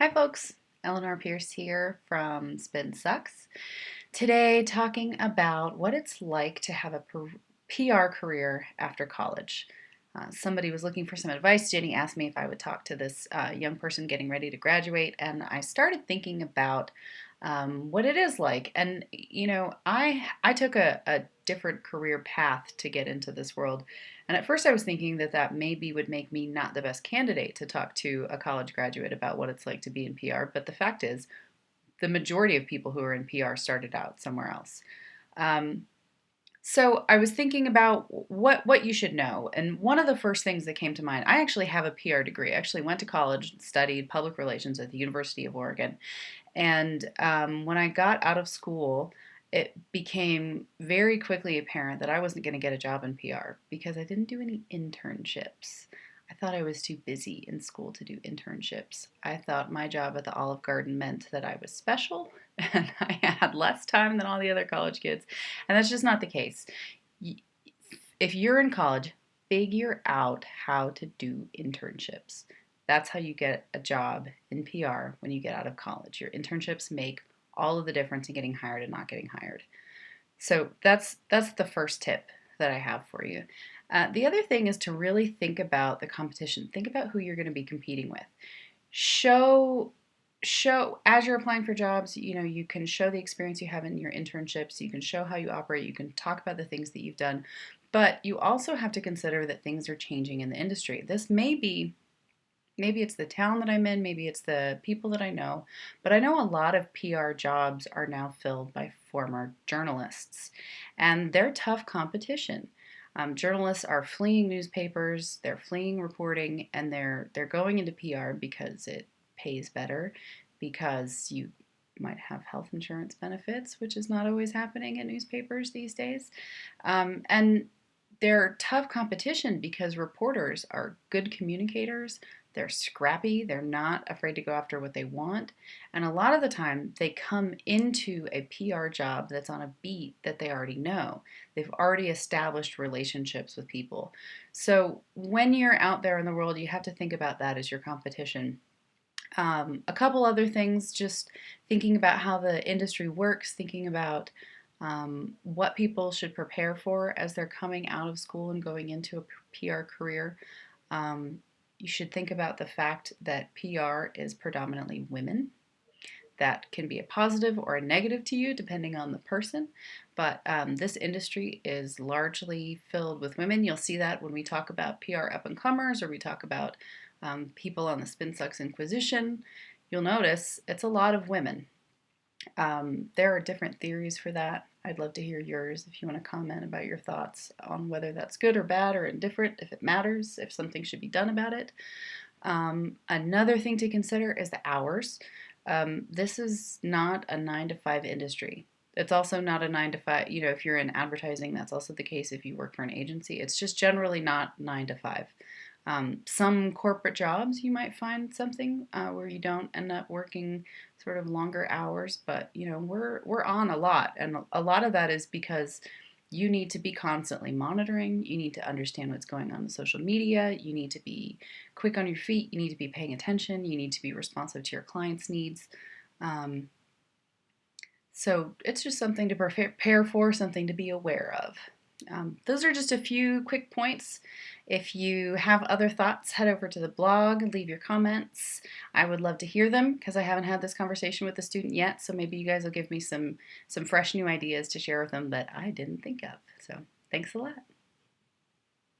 Hi folks, Eleanor Pierce here from Spin Sucks. Today talking about what it's like to have a PR career after college. Somebody was looking for some advice. Jenny asked me if I would talk to this young person getting ready to graduate, and I started thinking about what it is like. And I took a different career path to get into this world. And at first, I was thinking that maybe would make me not the best candidate to talk to a college graduate about what it's like to be in PR. But the fact is, the majority of people who are in PR started out somewhere else. Um, so I was thinking about what you should know, and one of the first things that came to mind. I actually have a PR degree. I actually went to college, studied public relations at the University of Oregon, and when I got out of school, it became very quickly apparent that I wasn't going to get a job in PR because I didn't do any internships. I thought I was too busy in school to do internships. I thought my job at the Olive Garden meant that I was special and I had less time than all the other college kids. And that's just not the case. If you're in college, figure out how to do internships. That's how you get a job in PR when you get out of college. Your internships make all of the difference in getting hired and not getting hired. So that's the first tip that I have for you. The other thing is to really think about the competition. Think about who you're going to be competing with. Show as you're applying for jobs, you can show the experience you have in your internships. You can show how you operate. You can talk about the things that you've done, but you also have to consider that things are changing in the industry. This may be Maybe it's the town that I'm in, maybe it's the people that I know, but I know a lot of PR jobs are now filled by former journalists, and they're tough competition. Journalists are fleeing newspapers, they're fleeing reporting, and they're going into PR because it pays better, because you might have health insurance benefits, which is not always happening in newspapers these days. And they're tough competition because reporters are good communicators, they're scrappy, they're not afraid to go after what they want, and a lot of the time they come into a PR job that's on a beat that they already know. They've already established relationships with people. So when you're out there in the world, you have to think about that as your competition. A couple other things, just thinking about how the industry works, thinking about what people should prepare for as they're coming out of school and going into a PR career. Um, you should think about the fact that PR is predominantly women. That can be a positive or a negative to you depending on the person, but this industry is largely filled with women. You'll see that when we talk about PR up and comers or we talk about people on the Spin Sucks Inquisition. You'll notice it's a lot of women. There are different theories for that. I'd love to hear yours if you want to comment about your thoughts on whether that's good or bad or indifferent, if it matters, if something should be done about it. Another thing to consider is the hours. This is not a 9 to 5 industry. It's also not a 9 to 5. If you're in advertising, that's also the case if you work for an agency. It's just generally not 9 to 5. Some corporate jobs you might find something where you don't end up working sort of longer hours, but we're on a lot, and a lot of that is because you need to be constantly monitoring. You need to understand what's going on in social media. You need to be quick on your feet. You need to be paying attention. You need to be responsive to your clients' needs. So it's just something to prepare for, something to be aware of. Those are just a few quick points. If you have other thoughts, head over to the blog, leave your comments. I would love to hear them because I haven't had this conversation with the student yet, so maybe you guys will give me some fresh new ideas to share with them that I didn't think of. So thanks a lot.